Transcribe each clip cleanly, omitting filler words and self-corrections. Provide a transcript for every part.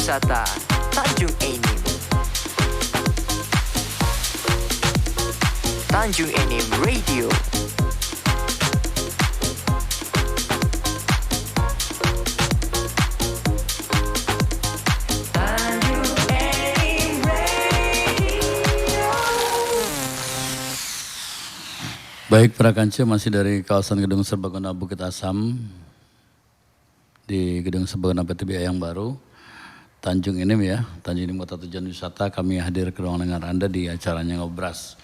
Wisata Tanjung Enim. Tanjung Enim Radio. Baik, para kanca masih dari kawasan Gedung Serbaguna Bukit Asam di Gedung Serbaguna PTBA yang baru, Tanjung Enim ya, Tanjung Enim Kota Tujuan Wisata. Kami hadir ke ruang dengar Anda di acaranya Ngobras.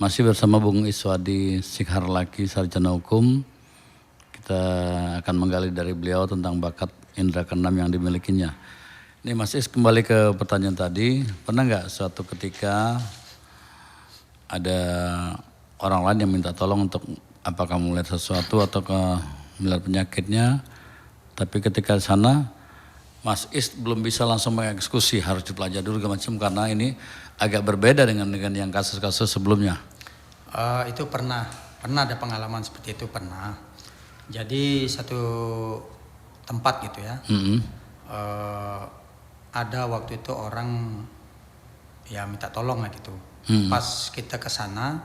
Masih bersama Bung Iswadi Sikharlaki, Sarjana Hukum. Kita akan menggali dari beliau tentang bakat indera keenam yang dimilikinya. Ini Mas Is, kembali ke pertanyaan tadi, pernah nggak suatu ketika ada orang lain yang minta tolong untuk apakah melihat sesuatu atau melihat penyakitnya, tapi ketika di sana Mas Is belum bisa langsung mengeksekusi, harus dipelajari dulu macam, karena ini agak berbeda dengan yang kasus-kasus sebelumnya. Itu pernah ada pengalaman seperti itu, pernah. Jadi satu tempat gitu ya, ada waktu itu orang ya minta tolong lah gitu. Pas kita ke sana,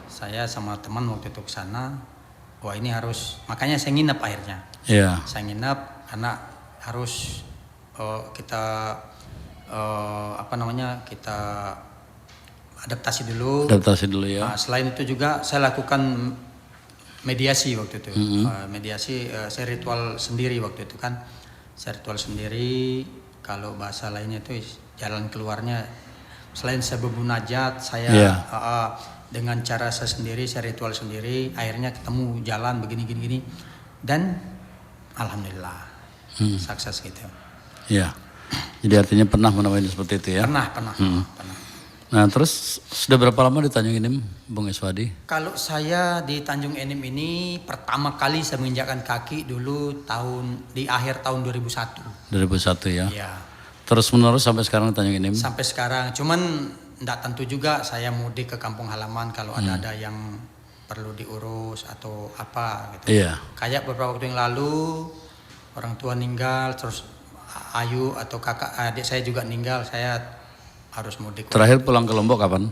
saya sama teman waktu itu ke sana, wah ini harus, makanya saya nginep akhirnya. Iya. Saya nginep karena harus kita kita adaptasi dulu. Adaptasi dulu ya. Nah, selain itu juga saya lakukan mediasi waktu itu. Mediasi, saya ritual sendiri waktu itu kan. Saya ritual sendiri, kalau bahasa lainnya itu jalan keluarnya. Selain saya bermunajat, saya dengan cara saya sendiri, saya ritual sendiri, akhirnya ketemu jalan begini. Dan alhamdulillah sukses gitu. Iya. Jadi artinya pernah menemui seperti itu ya? Pernah. Nah terus sudah berapa lama di Tanjung Enim, Bung Iswadi? Kalau saya di Tanjung Enim ini pertama kali saya menginjakkan kaki dulu di akhir tahun 2001. 2001 ya? Iya. Terus menerus sampai sekarang di Tanjung Enim? Sampai sekarang, cuman tidak tentu juga saya mudik ke kampung halaman kalau ada yang perlu diurus atau apa gitu. Iya. Kayak beberapa waktu yang lalu orang tua meninggal, terus Ayu atau kakak adik saya juga meninggal, saya harus mudik. Terakhir pulang ke Lombok kapan?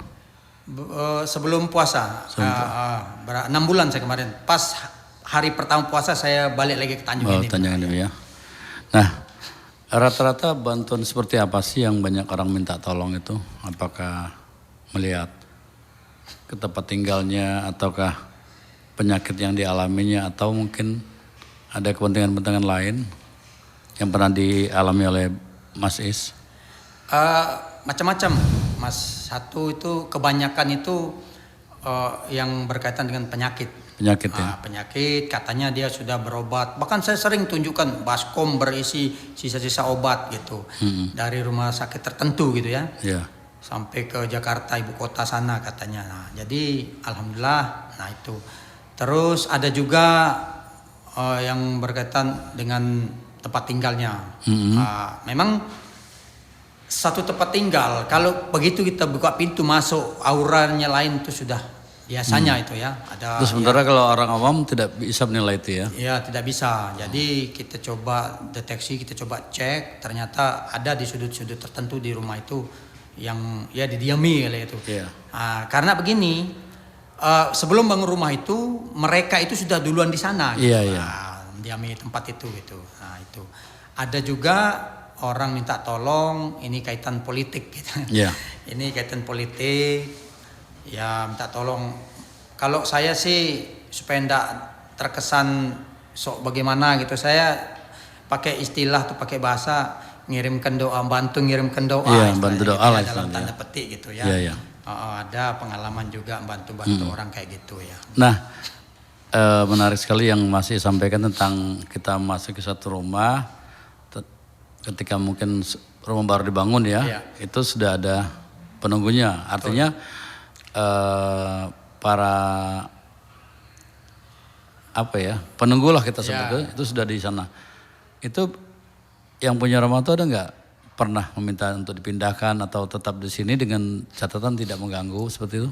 Sebelum puasa, 6 bulan saya kemarin. Pas hari pertama puasa saya balik lagi ke Tanjung Enim. Tanjung Enim ya. Nah, rata-rata bantuan seperti apa sih yang banyak orang minta tolong itu? Apakah melihat ke tempat tinggalnya, ataukah penyakit yang dialaminya, atau mungkin ada kepentingan-kepentingan lain yang pernah dialami oleh Mas Is? Macam-macam, Mas. Satu itu kebanyakan itu yang berkaitan dengan penyakit. Penyakit ya? Penyakit, katanya dia sudah berobat. Bahkan saya sering tunjukkan baskom berisi sisa-sisa obat gitu. Dari rumah sakit tertentu gitu ya. Yeah. Sampai ke Jakarta, ibu kota sana katanya. Nah, jadi alhamdulillah, nah itu. Terus ada juga yang berkaitan dengan tempat tinggalnya. Memang satu tempat tinggal, kalau begitu kita buka pintu masuk, auranya lain itu sudah biasanya itu ya. Ada. Terus sementara kalau orang awam tidak bisa menilai itu ya? Ya tidak bisa. Jadi kita coba deteksi, kita coba cek, ternyata ada di sudut-sudut tertentu di rumah itu yang ya didiami oleh itu. Yeah. Karena begini, sebelum bangun rumah itu mereka itu sudah duluan di sana. Gitu. Diami tempat itu gitu. Nah itu. Ada juga orang minta tolong, ini kaitan politik gitu. Yeah. Ini kaitan politik. Ya minta tolong. Kalau saya sih supaya tidak terkesan sok bagaimana gitu, saya pakai istilah atau pakai bahasa ngirimkan doa, ngirimkan doa. Iya, bantu doa lah dalam tanda petik gitu ya. Iya. Ada pengalaman juga bantu orang kayak gitu ya. Nah, menarik sekali yang masih sampaikan tentang kita masuk ke satu rumah, ketika mungkin rumah baru dibangun ya, itu sudah ada penunggunya. Artinya para penunggu lah kita sebut itu sudah di sana. Itu yang punya rumah itu ada nggak pernah meminta untuk dipindahkan atau tetap di sini dengan catatan tidak mengganggu seperti itu?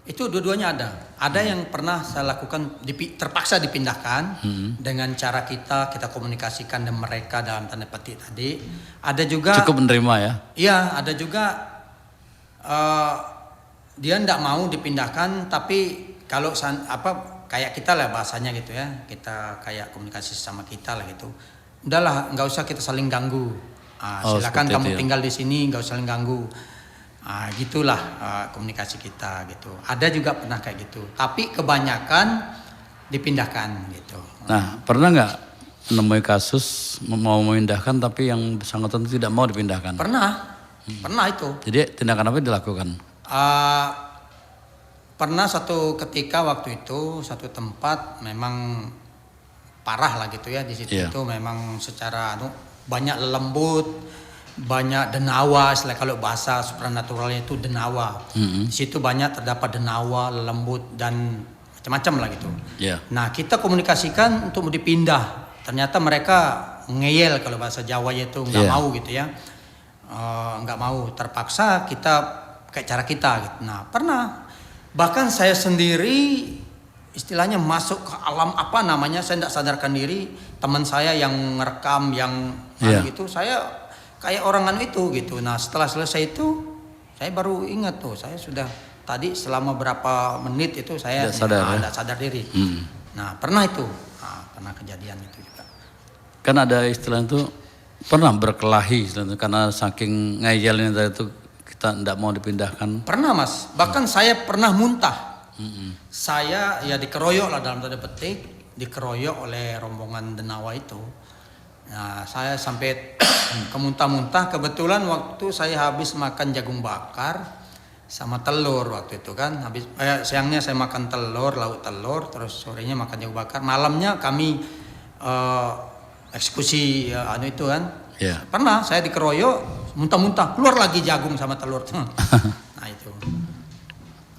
Itu dua-duanya ada. Ada yang pernah saya lakukan terpaksa dipindahkan dengan cara kita komunikasikan dengan mereka dalam tanda petik tadi. Ada juga Cukup menerima ya? Iya, ada juga dia tidak mau dipindahkan, tapi kalau kayak kita lah bahasanya gitu ya, kita kayak komunikasi sama kita lah gitu. Udahlah, nggak usah kita saling ganggu. Silakan kamu tinggal di sini, nggak usah saling ganggu. Gitulah komunikasi kita gitu. Ada juga pernah kayak gitu, tapi kebanyakan dipindahkan gitu. Nah, pernah nggak menemui kasus mau memindahkan tapi yang bersangkutan tidak mau dipindahkan? Pernah itu. Jadi tindakan apa yang dilakukan? Pernah satu ketika waktu itu satu tempat memang parah lah gitu ya, di situ itu memang secara banyak lembut. Banyak denawa, istilah kalau bahasa supranaturalnya itu denawa. Di situ banyak terdapat denawa, lembut dan macam-macam lah gitu. Nah, kita komunikasikan untuk dipindah. Ternyata mereka ngeyel kalau bahasa Jawanya itu nggak mau gitu ya. Nggak mau, terpaksa kita kayak cara kita gitu. Nah, pernah bahkan saya sendiri istilahnya masuk ke alam saya tidak sadarkan diri. Teman saya yang ngerekam yang gitu, saya kayak orang itu gitu. Nah, setelah selesai itu saya baru ingat saya sudah tadi selama berapa menit itu saya tidak sadar diri. Nah, pernah itu. Pernah kejadian itu juga. Kan ada istilah itu pernah berkelahi karena saking ngeyelnya tadi itu kita tidak mau dipindahkan. Pernah, Mas. Bahkan saya pernah muntah. Saya dikeroyok lah dalam tanda petik, dikeroyok oleh rombongan denawa itu. Nah, saya sampai kemuntah-muntah. Kebetulan waktu saya habis makan jagung bakar sama telur waktu itu kan. Siangnya saya makan lauk telur, terus sorenya makan jagung bakar. Malamnya kami eksekusi itu kan. Pernah saya dikeroyok, muntah-muntah, keluar lagi jagung sama telur. Nah, itu.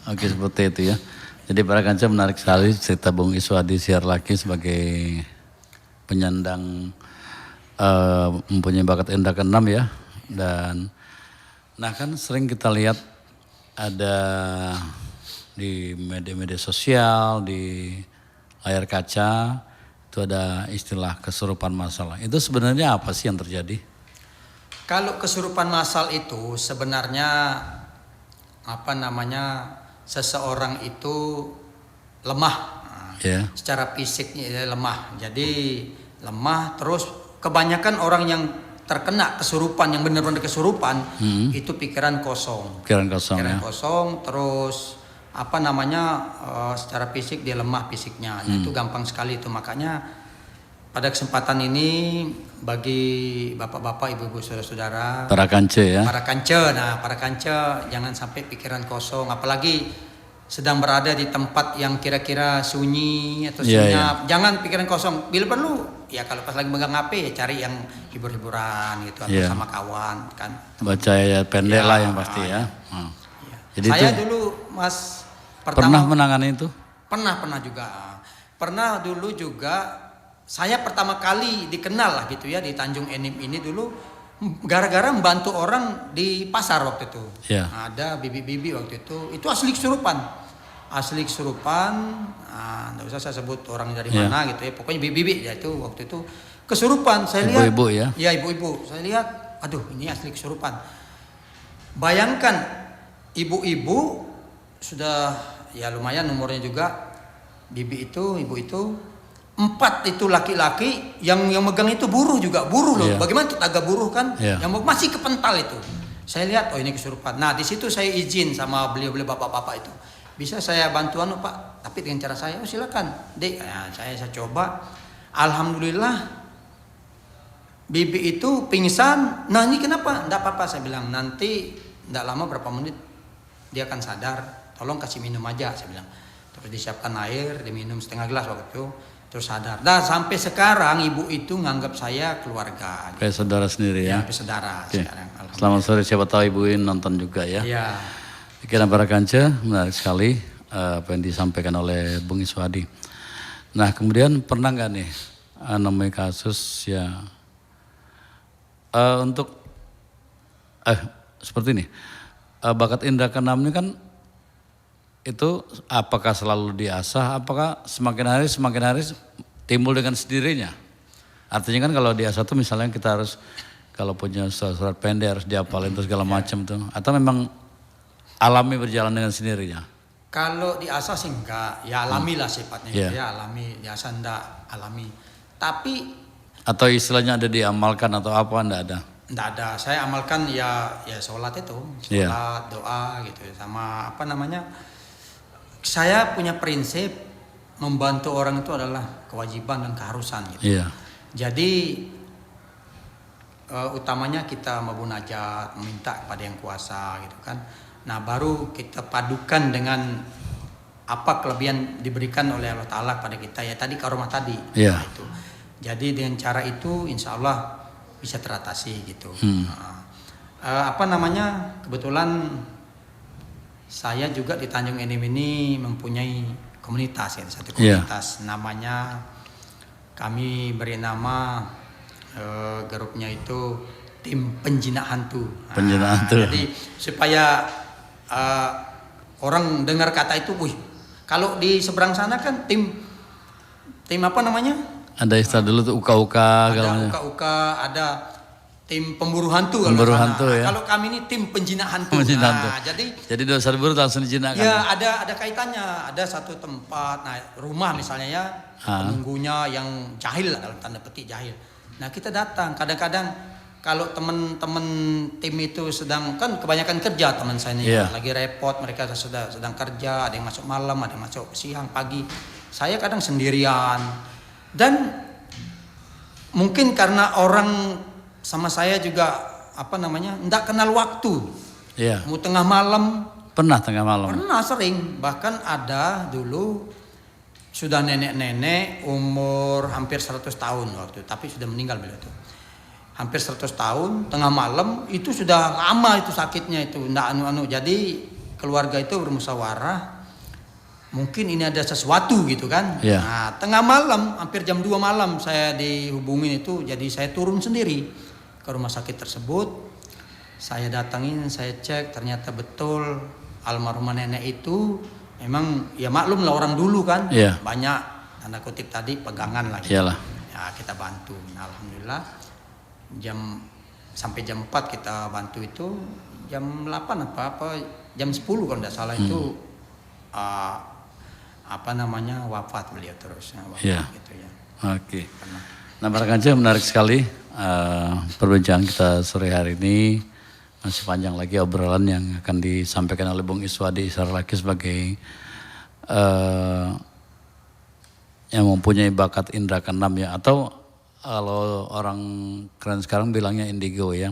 Oke, seperti itu ya. Jadi para kanca menarik sekali cerita Bung Iswadi Siar Laki sebagai penyandang mempunyai bakat indra keenam ya. Dan nah kan sering kita lihat ada di media-media sosial, di layar kaca itu ada istilah kesurupan massal. Itu sebenarnya apa sih yang terjadi? Kalau kesurupan massal itu sebenarnya seseorang itu lemah. Secara fisiknya lemah. Jadi lemah, terus kebanyakan orang yang terkena kesurupan, yang benar-benar kesurupan, itu pikiran kosong. Pikiran kosong, terus secara fisik dia lemah fisiknya. Itu gampang sekali itu. Makanya pada kesempatan ini bagi bapak-bapak, ibu-ibu, saudara-saudara, para kance jangan sampai pikiran kosong, apalagi sedang berada di tempat yang kira-kira sunyi atau senyap. Jangan pikiran kosong. Bila perlu kalau pas lagi megang HP cari yang hibur-hiburan gitu atau sama kawan kan. Baca ayat pendek lah yang pasti ya. Jadi saya dulu Mas pernah menangani itu? Pernah juga. Pernah dulu juga saya pertama kali dikenal lah gitu ya di Tanjung Enim ini dulu gara-gara membantu orang di pasar waktu itu. Ada bibi-bibi waktu itu asli kesurupan. Nggak usah saya sebut orang dari mana gitu ya. Pokoknya bibi-bibi ya itu waktu itu kesurupan. Saya lihat ibu-ibu ya. Iya, ibu-ibu. Saya lihat, aduh ini asli kesurupan. Bayangkan ibu-ibu sudah lumayan umurnya juga. Ibu itu 4 itu laki-laki, yang megang itu buruh loh. Bagaimana tenaga buruh kan? Yang masih kepental itu. Saya lihat ini kesurupan. Nah, di situ saya izin sama beliau-beliau bapak-bapak itu. Bisa saya bantuan Pak? Tapi dengan cara saya, silakan. Dek, saya coba. Alhamdulillah bibi itu pingsan. Nah, ini kenapa? Enggak apa-apa saya bilang. Nanti enggak lama berapa menit dia akan sadar. Tolong kasih minum aja saya bilang. Terus disiapkan air, diminum setengah gelas waktu itu. Terus sadar. Dan sampai sekarang ibu itu nganggap saya keluarga. Kayak saudara sendiri ya? Kayak saudara sekarang. Selamat sore, siapa tahu ibu ini nonton juga ya. Iya. Pikiran para kanca menarik sekali apa yang disampaikan oleh Bung Iswadi. Nah kemudian pernah nggak nih namanya kasus untuk seperti ini, bakat indra keenam ini kan itu apakah selalu diasah, apakah semakin hari timbul dengan sendirinya? Artinya kan kalau diasah tuh misalnya kita harus kalau punya surat pendek harus dihafalin terus segala macam tuh, atau memang alami berjalan dengan sendirinya? Kalau diasah sih enggak, ya alami lah sifatnya gitu ya, alami, diasah enggak alami. Tapi atau istilahnya ada diamalkan atau apa, enggak ada? Enggak ada, saya amalkan ya sholat itu, sholat, doa gitu, sama apa namanya. Saya punya prinsip membantu orang itu adalah kewajiban dan keharusan gitu. Jadi utamanya kita memunajat, meminta kepada yang kuasa gitu kan. Nah baru kita padukan dengan apa kelebihan diberikan oleh Allah Ta'ala pada kita ya tadi karomah tadi. Nah, itu. Jadi dengan cara itu insya Allah bisa teratasi gitu. Apa namanya, kebetulan saya juga di Tanjung Enim ini mempunyai komunitas ya, satu komunitas namanya, kami beri nama grupnya itu tim penjinak hantu. Jadi supaya orang dengar kata itu, wih, kalau di seberang sana kan tim apa namanya? Ada istilah dulu tuh uka-uka. Ada uka-uka, ada tim pemburu hantu. Kalau kami ini tim penjinak hantu. Jadi dosa berburu langsung dijinakkan. Ya ada kaitannya, ada satu tempat, nah rumah misalnya ya, penunggunya yang jahil lah, dalam tanda petik jahil. Nah kita datang, kadang-kadang kalau teman-teman tim itu sedang, kan kebanyakan kerja teman saya ini, lagi repot, mereka sedang kerja, ada yang masuk malam, ada yang masuk siang, pagi. Saya kadang sendirian. Dan mungkin karena orang sama saya juga apa namanya enggak kenal waktu. Mau tengah malam. Pernah tengah malam? Pernah, sering. Bahkan ada dulu sudah nenek-nenek umur hampir 100 tahun waktu, tapi sudah meninggal beliau itu. Hampir 100 tahun tengah malam itu sudah lama itu sakitnya itu enggak anu-anu. Jadi keluarga itu bermusyawarah, mungkin ini ada sesuatu gitu kan. Nah tengah malam hampir jam 2 malam saya dihubungin itu, jadi saya turun sendiri ke rumah sakit tersebut. Saya datangin, saya cek, ternyata betul almarhumah nenek itu memang ya maklum lah orang dulu kan, banyak tanda kutip tadi pegangan lagi. Ya kita bantu. Nah, alhamdulillah sampai jam 4 kita bantu itu, jam 8 apa jam 10 kalau tidak salah itu apa namanya wafat beliau terus. Gitu ya. Oke. Nah barangkali menarik sekali perbincangan kita sore hari ini. Masih panjang lagi obrolan yang akan disampaikan oleh Bung Iswadi Sarlaki sebagai yang mempunyai bakat indra keenam ya, atau kalau orang keren sekarang bilangnya indigo ya.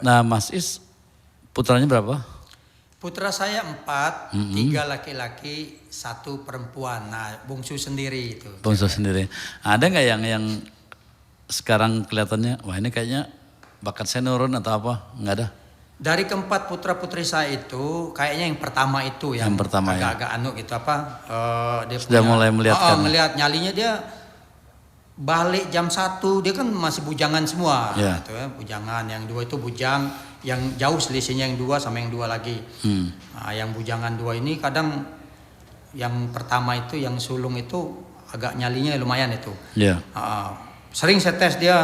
Nah Mas Is, putranya berapa? Putra saya 4, 3 laki-laki, 1 perempuan. Nah, bungsu sendiri itu. Bungsu sendiri. Ada nggak yang sekarang kelihatannya, wah ini kayaknya bakat saya nurun atau apa? Nggak ada? Dari keempat putra-putri saya itu, kayaknya yang pertama itu yang pertama agak-agak anu gitu apa? Dia sudah mulai melihat melihat nyalinya dia balik jam 1, dia kan masih bujangan semua. Gitu ya, bujangan. Yang 2 itu bujang. Yang jauh selisihnya yang 2 sama yang 2 lagi. Nah, yang bujangan 2 ini kadang yang pertama itu yang sulung itu agak nyalinya lumayan itu. Sering saya tes dia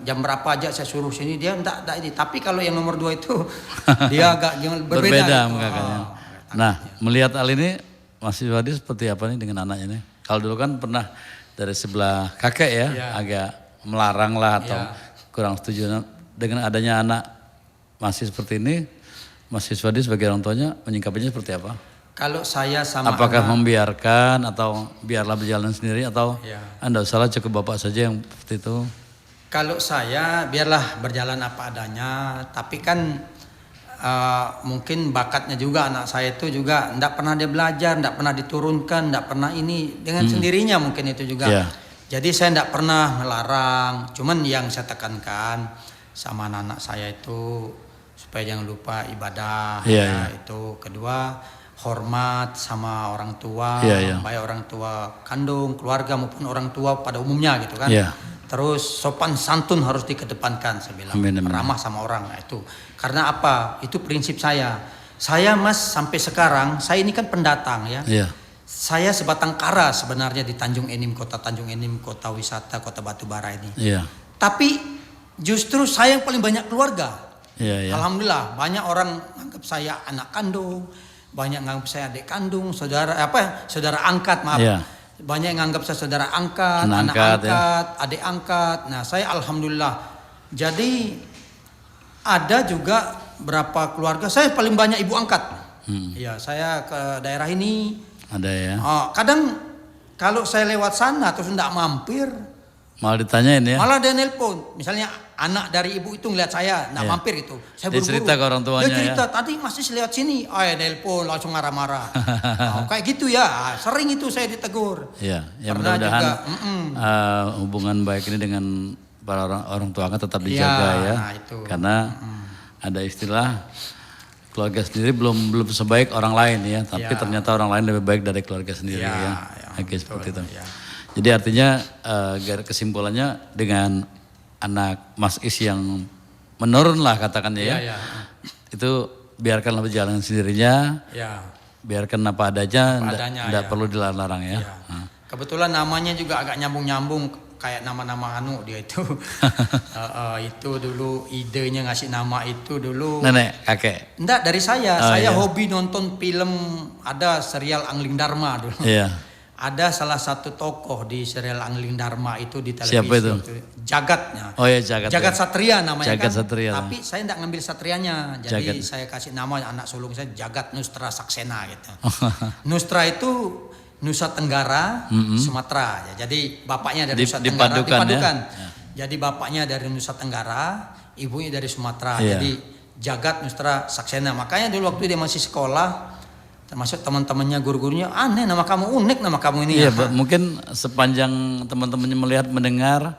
jam berapa aja saya suruh sini, dia enggak ini. Tapi kalau yang nomor 2 itu dia agak berbeda gitu. Nah melihat hal ini Mas Iswadi seperti apa nih dengan anaknya nih? Kalau dulu kan pernah dari sebelah kakek ya, agak melarang lah atau kurang setuju. Dengan adanya anak masih seperti ini, Mas Iswadi sebagai orang tuanya menyikapinya seperti apa? Kalau saya sama apakah membiarkan atau biarlah berjalan sendiri atau Anda salah cukup bapak saja yang seperti itu? Kalau saya biarlah berjalan apa adanya, tapi kan mungkin bakatnya juga anak saya itu juga enggak pernah dia belajar, enggak pernah diturunkan, enggak pernah ini dengan sendirinya mungkin itu juga. Jadi saya enggak pernah melarang, cuman yang saya tekankan sama anak saya itu supaya jangan lupa ibadah, itu kedua hormat sama orang tua, baik orang tua kandung, keluarga maupun orang tua pada umumnya gitu kan. Terus sopan santun harus dikedepankan, saya bilang. Ramah sama orang, nah itu. Karena apa? Itu prinsip saya. Saya Mas sampai sekarang, saya ini kan pendatang ya. Iya. Saya sebatang kara sebenarnya di Tanjung Enim, kota Tanjung Enim, kota wisata, kota Batubara ini. Iya. Tapi justru saya yang paling banyak keluarga. Iya, iya. Alhamdulillah, banyak orang anggap saya anak kandung, banyak nganggap saya adik kandung, saudara angkat, maaf. Iya. Banyak yang nganggap saya saudara angkat, Anak anak angkat, angkat, adik angkat. Nah, saya alhamdulillah. Jadi ada juga berapa keluarga, saya paling banyak ibu angkat. Ya, saya ke daerah ini. Ada ya. Kadang kalau saya lewat sana terus tidak mampir, Malah ditanyain ya. malah dia nelpon. Misalnya anak dari ibu itu ngeliat saya, tidak mampir itu. Saya Dia buru-buru. cerita ke orang tuanya Dia cerita, ya. tadi masih lewat sini. Nelpon langsung marah-marah. Kayak gitu ya, sering itu saya ditegur. Iya, ya Pernah mudah-mudahan juga, hubungan baik ini dengan para orang tua kan tetap dijaga ya. Nah itu. Karena ada istilah keluarga sendiri belum sebaik orang lain ya, tapi ternyata orang lain lebih baik dari keluarga sendiri ya. Oke, seperti itu. Ya. Jadi artinya kesimpulannya dengan anak Mas Is yang menurun lah katakan ya. Ya. Itu biarkanlah berjalan sendirinya. Ya. Biarkan apa adanya, tidak ya. perlu dilarang ya. Ya. Kebetulan namanya juga agak nyambung-nyambung kayak nama-nama anu dia itu. Itu dulu idenya ngasih nama itu dulu. Nenek, kakek. Enggak, dari saya. Saya iya. hobi nonton film, ada serial Angling Dharma dulu. Iya. Ada salah satu tokoh di serial Angling Dharma itu di televisi. Siapa itu? Jagatnya. Oh ya Jagat. Jagat ya. Satria namanya Jagat kan. Satria. Tapi saya enggak ngambil satrianya. Jadi Jagat. saya kasih nama anak sulung saya Jagat Nustra Saksena gitu. Nustra itu Nusa Tenggara, Sumatera. Ya, jadi bapaknya dari Nusa Tenggara. Dipadukan. Ya. Jadi bapaknya dari Nusa Tenggara, ibunya dari Sumatera. Iya. Jadi Jagat Nustra Saksena. Makanya dulu waktu dia masih sekolah, termasuk teman-temannya, guru-gurunya, aneh nama kamu, unik nama kamu ini. Iya, mungkin sepanjang teman-temannya melihat mendengar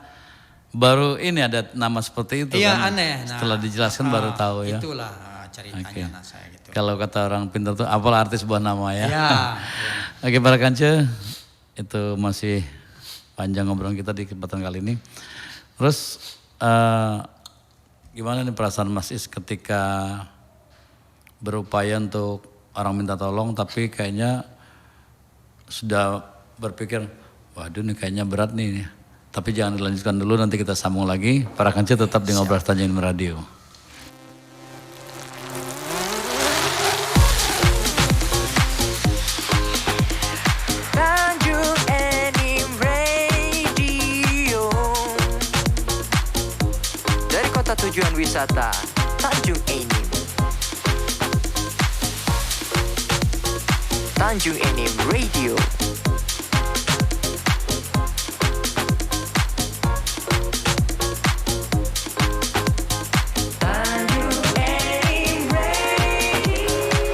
baru ini ada nama seperti itu Iya, kan. aneh. Nah, setelah dijelaskan baru tahu ya. Itulah ceritanya anak saya gitu. Kalau kata orang pintar tuh apalah arti sebuah nama ya. Iya. Oke para kance, itu masih panjang ngobrolan kita di kesempatan kali ini. Terus gimana nih perasaan Mas Is ketika berupaya untuk orang minta tolong tapi kayaknya sudah berpikir, waduh nih kayaknya berat nih. Tapi jangan dilanjutkan dulu, nanti kita sambung lagi. Para kance tetap di Ngobrol Tanjung Enim Radio. Tanjung Enim Radio. Dari kota tujuan wisata Tanjung Enim. Tanjung Enim Radio. Tanjung Enim Radio.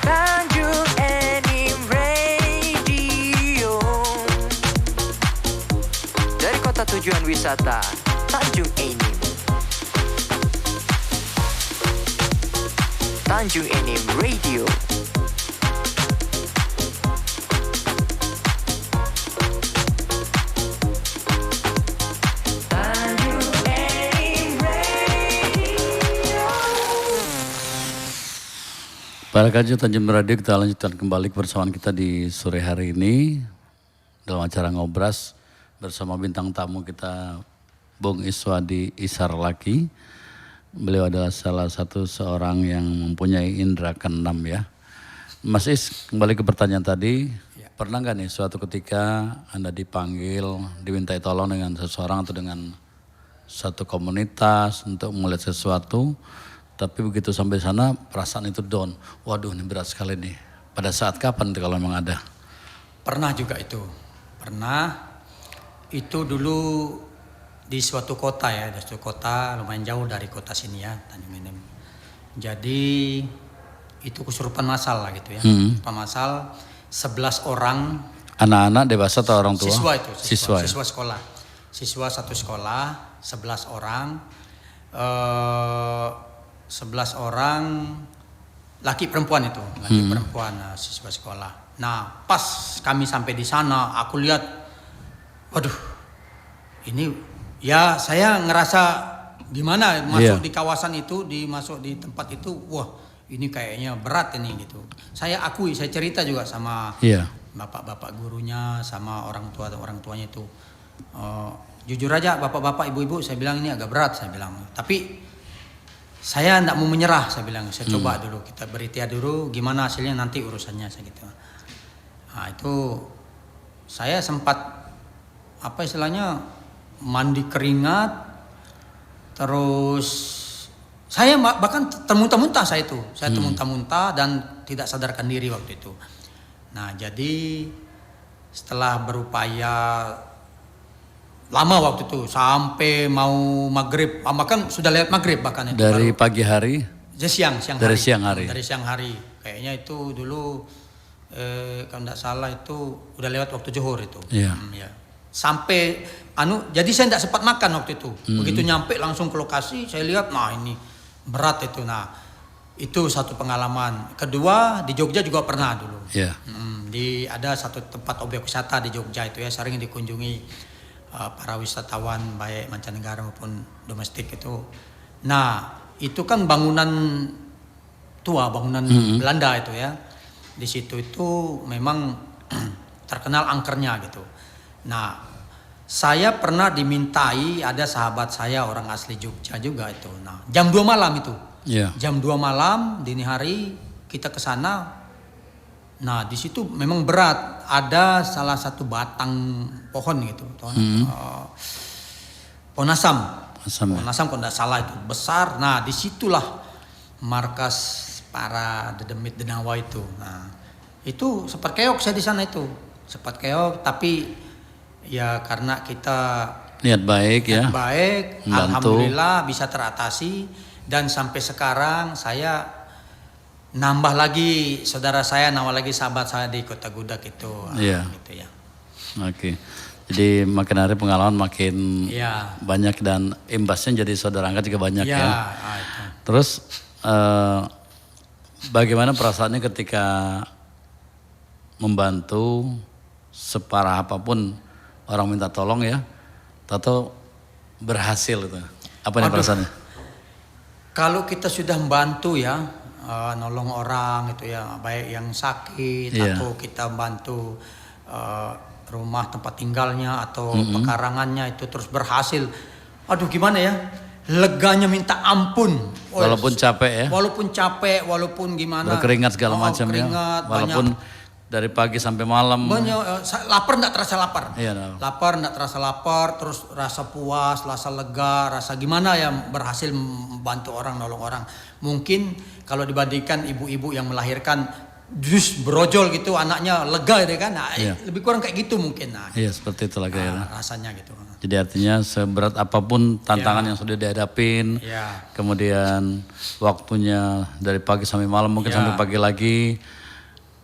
Tanjung Enim Radio. Dari kota tujuan wisata Tanjung Enim. Tanjung Enim Radio. Tanjung Enim Radio. Para kaji Tanjung Radio, kita lanjutkan kembali kebersamaan kita di sore hari ini dalam acara Ngobras bersama bintang tamu kita Bung Iswadi Isar Laki. Beliau adalah salah satu seorang yang mempunyai indera keenam ya. Mas Is, kembali ke pertanyaan tadi, pernah nggak nih suatu ketika Anda dipanggil, dimintai tolong dengan seseorang atau dengan satu komunitas untuk melihat sesuatu, tapi begitu sampai sana perasaan itu down. Waduh ini berat sekali nih. Pada saat kapan itu kalau memang ada? Pernah juga itu. Pernah. Itu dulu di suatu kota ya, di suatu kota lumayan jauh dari kota sini ya, Tanjung Enim. Jadi itu kesurupan massal lah gitu ya. Kesurupan massal 11 orang. Anak-anak dewasa atau orang tua? Siswa itu, Siswa ya? siswa sekolah. Siswa satu sekolah, 11 orang. 11 orang laki perempuan itu, laki perempuan siswa sekolah. Nah, pas kami sampai di sana, aku lihat, waduh, ini ya saya ngerasa gimana masuk di kawasan itu, masuk di tempat itu, wah ini kayaknya berat ini gitu. Saya akui, saya cerita juga sama bapak-bapak gurunya, sama orang tuanya itu. Jujur aja bapak-bapak ibu-ibu, saya bilang ini agak berat, saya bilang. Tapi saya tidak mau menyerah, saya bilang. Saya coba dulu, kita berikhtiar dulu, gimana hasilnya nanti urusannya, saya gitu. Nah itu saya sempat apa istilahnya mandi keringat, terus saya bahkan termuntah-muntah saya itu. Saya termuntah-muntah dan tidak sadarkan diri waktu itu. Nah jadi setelah berupaya lama waktu itu sampai mau maghrib, bahkan sudah lewat maghrib bahkan itu. Dari pagi hari? Siang dari siang hari. Dari siang hari. Kayaknya itu dulu kalau tidak salah itu udah lewat waktu zuhur itu. Iya. Ya. Sampai jadi saya tidak sempat makan waktu itu. Begitu nyampe langsung ke lokasi, saya lihat, nah ini berat itu. Nah itu satu pengalaman. Kedua di Jogja juga pernah dulu. Iya. Ada satu tempat objek wisata di Jogja itu ya, sering dikunjungi para wisatawan baik mancanegara maupun domestik itu. Nah itu kan bangunan tua, bangunan Belanda itu ya. Di situ itu memang terkenal angkernya gitu. Nah, saya pernah dimintai, ada sahabat saya orang asli Jogja juga itu. Nah, jam 2 malam itu. Yeah. Jam 2 malam dini hari kita ke sana. Nah, di situ memang berat. Ada salah satu batang pohon gitu. Pohon asam. Pohon asam kalau tidak salah itu besar. Nah, disitulah markas para dedemit denawa itu. Nah, itu sempat keok saya di sana itu. Sempat keok, tapi ya karena kita niat baik ya. Baik, membantu. Alhamdulillah bisa teratasi dan sampai sekarang saya nambah lagi saudara saya, nambah lagi sahabat saya di Kota Gudak itu. Iya. Gitu ya. Oke. Jadi makin hari pengalaman makin banyak dan imbasnya jadi saudara angkat juga banyak ya. Itu. Terus bagaimana perasaannya ketika membantu separah apapun orang minta tolong ya, atau berhasil itu? Apa nih perasaannya? Kalau kita sudah membantu ya, nolong orang itu ya, baik yang sakit atau kita bantu rumah tempat tinggalnya atau pekarangannya itu terus berhasil. Aduh gimana ya? Leganya minta ampun. Walaupun capek ya. Walaupun capek, walaupun gimana. Berkeringat segala macam ya. Walaupun dari pagi sampai malam. Lapar enggak terasa lapar. Iya. Lapar enggak terasa lapar, terus rasa puas, rasa lega, rasa gimana ya berhasil membantu orang, nolong orang. Mungkin kalau dibandingkan ibu-ibu yang melahirkan dus berojol gitu anaknya lega deh kan. Nah, lebih kurang kayak gitu mungkin. Nah, iya seperti itulah kayaknya. Rasanya gitu. Jadi artinya seberat apapun tantangan yang sudah dihadapin, kemudian waktunya dari pagi sampai malam mungkin sampai pagi lagi,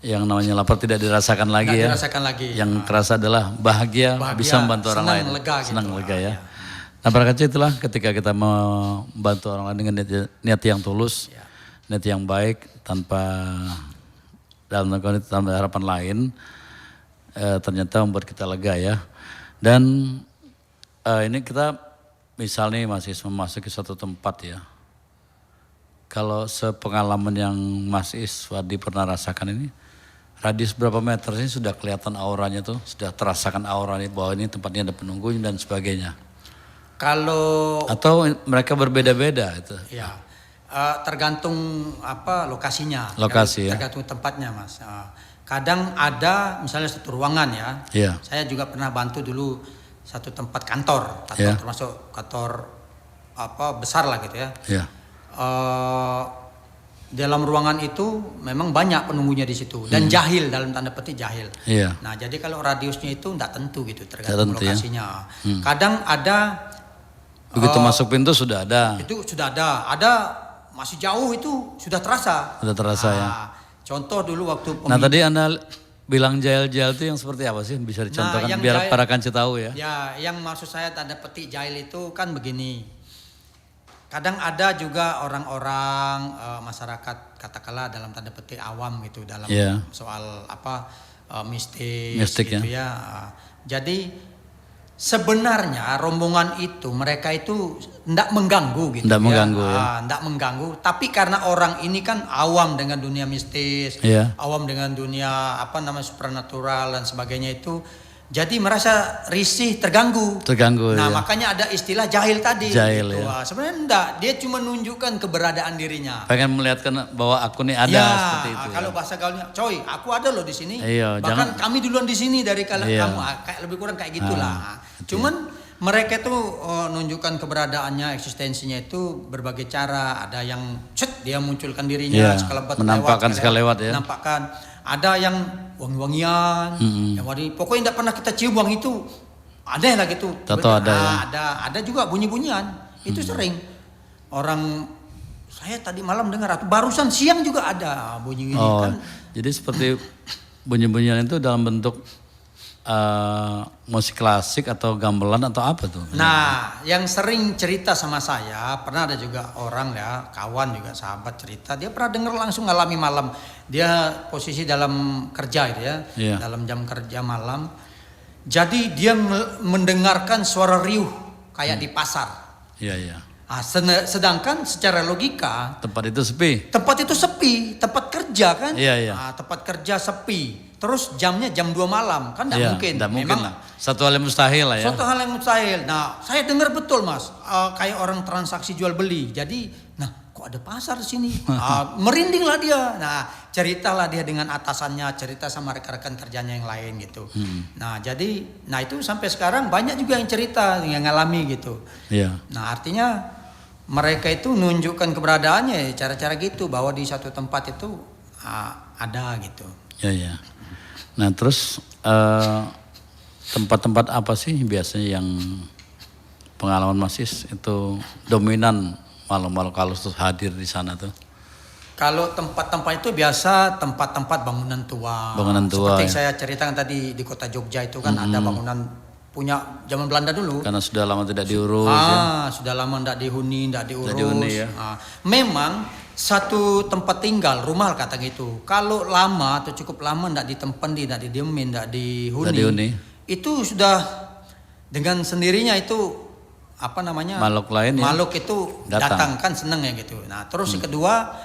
yang namanya lapar tidak dirasakan lagi ya. Dirasakan lagi. Yang terasa adalah bahagia bisa membantu orang lain. Senang lega ya. Nah berkata itulah ketika kita membantu orang lain dengan niat yang tulus, niat yang baik tanpa harapan lain, ternyata membuat kita lega ya. Dan ini kita misalnya masih memasuki suatu tempat ya. Kalau sepengalaman yang Mas Iswadi pernah rasakan ini, radius berapa meter sih sudah kelihatan auranya tuh, sudah terasakan auranya bahwa ini tempatnya ada penunggu dan sebagainya. Kalau atau mereka berbeda-beda itu. Ya. Tergantung lokasinya. Lokasi ya. Tergantung tempatnya Mas. Kadang ada misalnya satu ruangan ya. Saya juga pernah bantu dulu satu tempat kantor termasuk kantor besar lah gitu ya. Dalam ruangan itu memang banyak penunggunya di situ dan jahil dalam tanda petik jahil. Nah jadi kalau radiusnya itu tidak tentu gitu tergantung lokasinya. Kadang ada begitu masuk pintu sudah ada. Itu sudah ada. Ada masih jauh itu sudah terasa. Sudah terasa ya. Contoh dulu waktu Nah tadi Anda bilang jahil-jahil itu yang seperti apa sih? Bisa dicontohkan biar para kanci tahu ya. Ya, yang maksud saya tanda petik jahil itu kan begini. Kadang ada juga orang-orang masyarakat katakanlah dalam tanda petik awam gitu dalam soal mistis gitu ya. Jadi sebenarnya rombongan itu mereka itu tidak mengganggu gitu Tidak mengganggu ya. Tidak mengganggu. Tapi karena orang ini kan awam dengan dunia mistis, awam dengan dunia supranatural dan sebagainya itu. Jadi merasa risih, terganggu. Nah, makanya ada istilah jahil tadi. Jahil gitu. ya. Sebenarnya enggak, dia cuma menunjukkan keberadaan dirinya. Pengen melihatkan bahwa aku nih ada seperti itu. Kalau bahasa gaulnya, coy, aku ada loh di sini. Iya, bahkan kami duluan di sini dari kamu, kayak lebih kurang kayak gitulah. Cuman mereka tuh nunjukkan keberadaannya, eksistensinya itu berbagai cara. Ada yang dia munculkan dirinya sekelebat menampakkan sekali lewat ya. Menampakkan. Ada yang wangi-wangian, yang pokoknya tidak pernah kita cium wangi itu. Ada lah gitu. Ada juga bunyi-bunyian. Itu sering. Orang saya tadi malam dengar atau barusan siang juga ada bunyi kan. Jadi seperti bunyi-bunyian itu dalam bentuk musik klasik atau gamelan atau apa tuh? Nah, yang sering cerita sama saya, pernah ada juga orang ya, kawan juga sahabat cerita, dia pernah dengar langsung ngalami malam. Dia posisi dalam kerja gitu ya, dalam jam kerja malam. Jadi dia mendengarkan suara riuh kayak di pasar. Iya. Sedangkan secara logika tempat itu sepi. Tempat kerja kan? Iya. Tempat kerja sepi. Terus jamnya jam 2 malam kan tidak mungkin. Tidak mungkin lah. Satu hal yang mustahil lah ya. Suatu hal yang mustahil. Nah, saya dengar betul Mas, kayak orang transaksi jual beli. Jadi, kok ada pasar di sini? Merindinglah dia. Nah, ceritalah dia dengan atasannya, cerita sama rekan-rekan kerjanya yang lain gitu. Nah, jadi, itu sampai sekarang banyak juga yang cerita yang ngalami gitu. Iya. Nah, artinya mereka itu nunjukkan keberadaannya cara-cara gitu bahwa di satu tempat itu ada gitu. Iya. Nah, terus tempat-tempat apa sih biasanya yang pengalaman Masis itu dominan malam-malam kalau hadir di sana tuh? Kalau tempat-tempat itu biasa tempat-tempat bangunan tua. Seperti saya ceritakan tadi di kota Jogja itu kan ada bangunan punya zaman Belanda dulu. Karena sudah lama tidak diurus. Sudah lama tidak dihuni, tidak diurus. Ya. Memang satu tempat tinggal, rumah kata gitu. Kalau lama atau cukup lama tidak ditempati, tidak didiemin, tidak dihuni, itu sudah dengan sendirinya itu makhluk itu datang kan seneng ya gitu. Nah terus yang kedua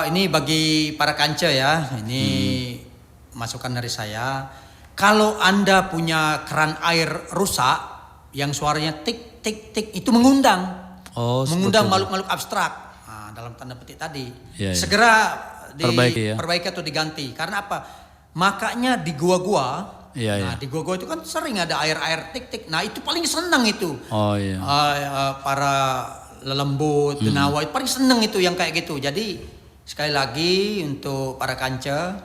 ini bagi para kanca ya, ini masukan dari saya. Kalau Anda punya keran air rusak yang suaranya tik tik tik itu mengundang makhluk-makhluk abstrak. Dalam tanda petik tadi segera diperbaiki atau diganti. Karena apa? Makanya di gua-gua, di gua-gua itu kan sering ada air-air tik-tik. Nah itu paling senang itu. Para lelembut, denawa itu paling senang itu yang kayak gitu. Jadi sekali lagi untuk para kanca,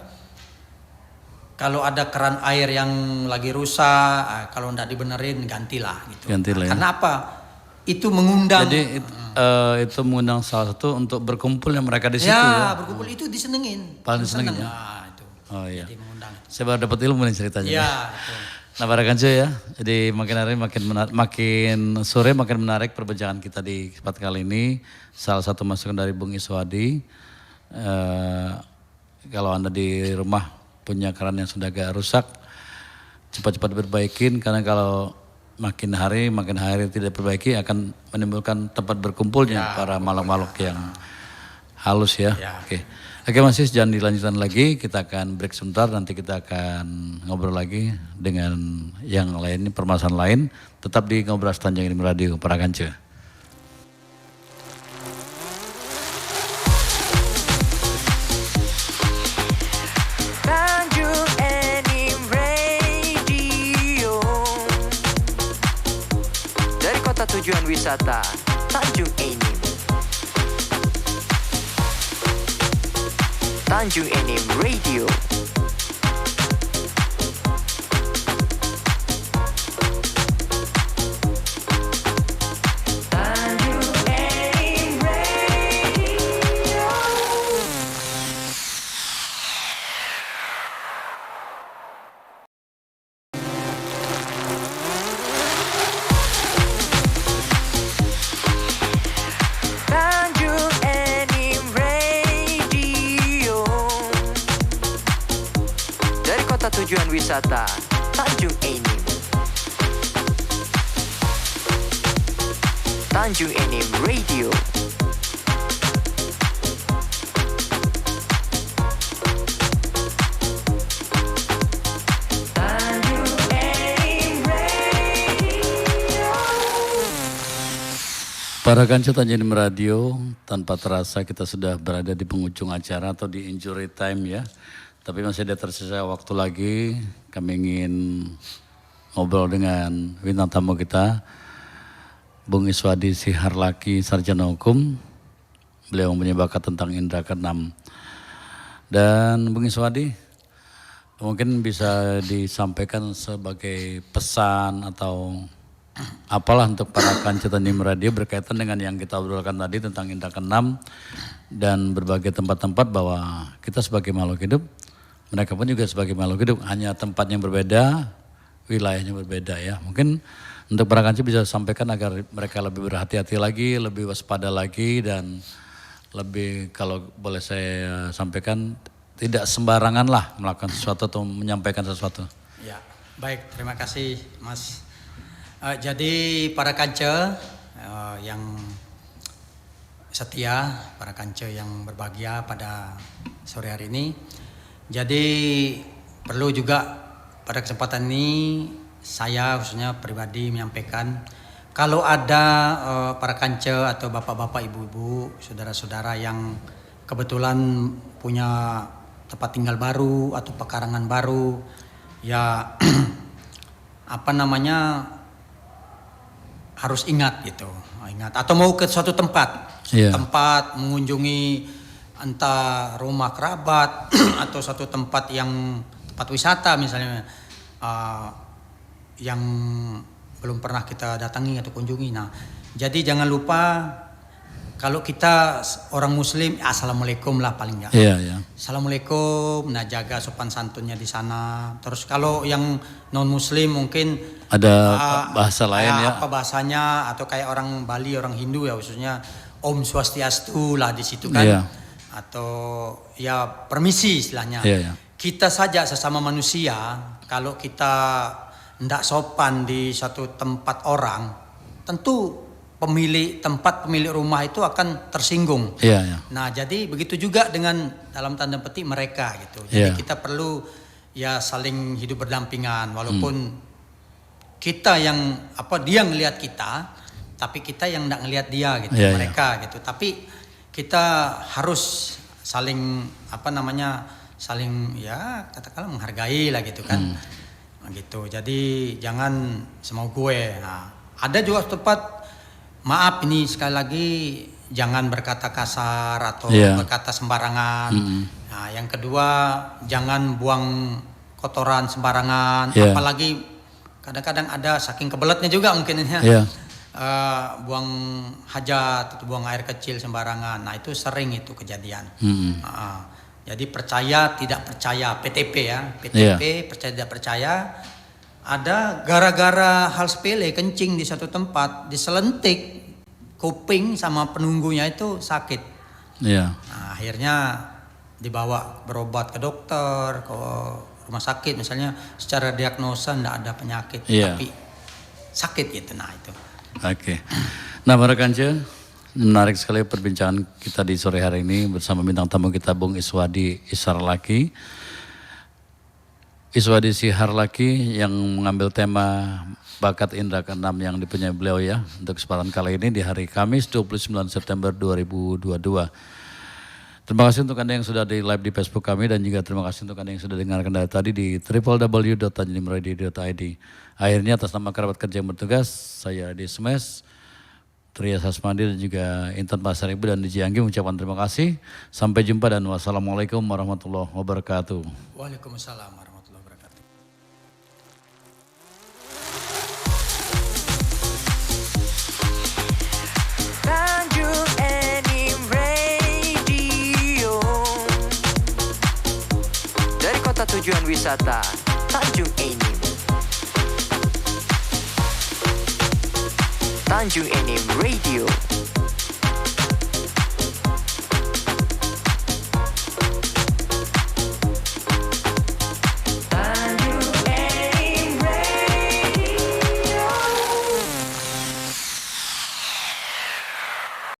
kalau ada keran air yang lagi rusak, kalau tidak dibenerin gantilah gitu. Karena apa? Itu mengundang. Jadi itu mengundang salah satu untuk berkumpulnya mereka di situ ya. Berkumpul itu disenengin. Paling disenengin ya. Itu. Iya. Jadi mengundang. Saya baru dapat ilmu nih ceritanya. Iya. Itu. Nah, para kanca ya. Jadi makin hari makin sore makin menarik perbincangan kita di kesempatan kali ini. Salah satu masukan dari Bung Iswadi. Kalau Anda di rumah punya keran yang sudah agak rusak, cepat-cepat diperbaikin karena kalau makin hari tidak diperbaiki akan menimbulkan tempat berkumpulnya para makhluk-makhluk yang halus ya. Oke Mas Sis, jangan dilanjutkan lagi, kita akan break sebentar, nanti kita akan ngobrol lagi dengan yang lain, permasalahan lain. Tetap di Ngobras Tanjung Enim Radio para kanca. Tujuan wisata Tanjung Enim. Tanjung Enim Radio. wisata Tanjung Enim. Tanjung Enim Radio. Para kanca Tanjung Enim Radio, tanpa terasa kita sudah berada di penghujung acara atau di injury time ya. Tapi masih ada tersisa waktu lagi, kami ingin ngobrol dengan bintang tamu kita, Bung Iswadi Siharlaki, Sarjana Hukum. Beliau mempunyai bakat tentang indera keenam. Dan Bung Iswadi, mungkin bisa disampaikan sebagai pesan atau apalah untuk para kanca Tanjung Enim Radio berkaitan dengan yang kita obrolkan tadi tentang indera keenam dan berbagai tempat-tempat bahwa kita sebagai makhluk hidup, mereka pun juga sebagai makhluk hidup, hanya tempatnya berbeda, wilayahnya berbeda ya. Mungkin untuk para kanca bisa sampaikan agar mereka lebih berhati-hati lagi, lebih waspada lagi dan lebih, kalau boleh saya sampaikan, tidak sembarangan lah melakukan sesuatu atau menyampaikan sesuatu. Ya, baik, terima kasih Mas. Jadi para kanca yang setia, para kanca yang berbahagia pada sore hari ini. Jadi perlu juga pada kesempatan ini saya khususnya pribadi menyampaikan kalau ada para kanca atau bapak-bapak, ibu-ibu, saudara-saudara yang kebetulan punya tempat tinggal baru atau pekarangan baru, ya harus ingat gitu, ingat atau mau ke suatu tempat, tempat mengunjungi entah rumah kerabat atau suatu tempat wisata misalnya yang belum pernah kita datangi atau kunjungi. Nah, jadi jangan lupa kalau kita orang Muslim, assalamualaikum lah paling nggak. Assalamualaikum, nah jaga sopan santunnya di sana. Terus kalau yang non Muslim mungkin ada bahasa lain ya. Apa bahasanya atau kayak orang Bali, orang Hindu ya khususnya Om Swastiastu lah di situ kan. Atau ya permisi istilahnya. Kita saja sesama manusia kalau kita tidak sopan di satu tempat orang, tentu pemilik tempat, pemilik rumah itu akan tersinggung. Nah, jadi begitu juga dengan dalam tanda petik mereka gitu. Jadi kita perlu ya saling hidup berdampingan walaupun kita yang dia ngelihat kita, tapi kita yang tidak ngelihat dia gitu, mereka gitu. Tapi kita harus saling saling ya katakanlah menghargai lah gitu kan. Gitu. Jadi jangan semau gue. Nah, ada juga tempat, maaf ini sekali lagi, jangan berkata kasar atau berkata sembarangan. Nah, yang kedua jangan buang kotoran sembarangan. Apalagi kadang-kadang ada saking kebeletnya juga mungkin buang hajat atau buang air kecil sembarangan. Nah, itu sering itu kejadian. Jadi percaya tidak percaya, PTP ya, PTP percaya tidak percaya. Ada gara-gara hal sepele, kencing di satu tempat, diselentik kuping sama penunggunya itu sakit. Nah, akhirnya dibawa berobat ke dokter, ke rumah sakit misalnya, secara diagnosa tidak ada penyakit, tapi sakit gitu. Nah itu. Nah para kanca, menarik sekali perbincangan kita di sore hari ini bersama bintang tamu kita Bung Iswadi Siharlaki yang mengambil tema bakat indera keenam yang dipunyai beliau ya untuk kesempatan kali ini di hari Kamis 29 September 2022. Terima kasih untuk Anda yang sudah di live di Facebook kami dan juga terima kasih untuk Anda yang sudah dengarkan dari tadi di www.tanjunginimradio.id. Akhirnya atas nama kerabat kerja yang bertugas, saya di Smes, Trias Hasmandi dan juga Intan Pasar Ibu dan DJ Anggi mengucapkan terima kasih. Sampai jumpa dan wassalamualaikum warahmatullahi wabarakatuh. Waalaikumsalam warahmatullahi wabarakatuh. Tanjung Enim Radio. Dari kota tujuan wisata Tanjung Enim. Tanjung Enim Radio.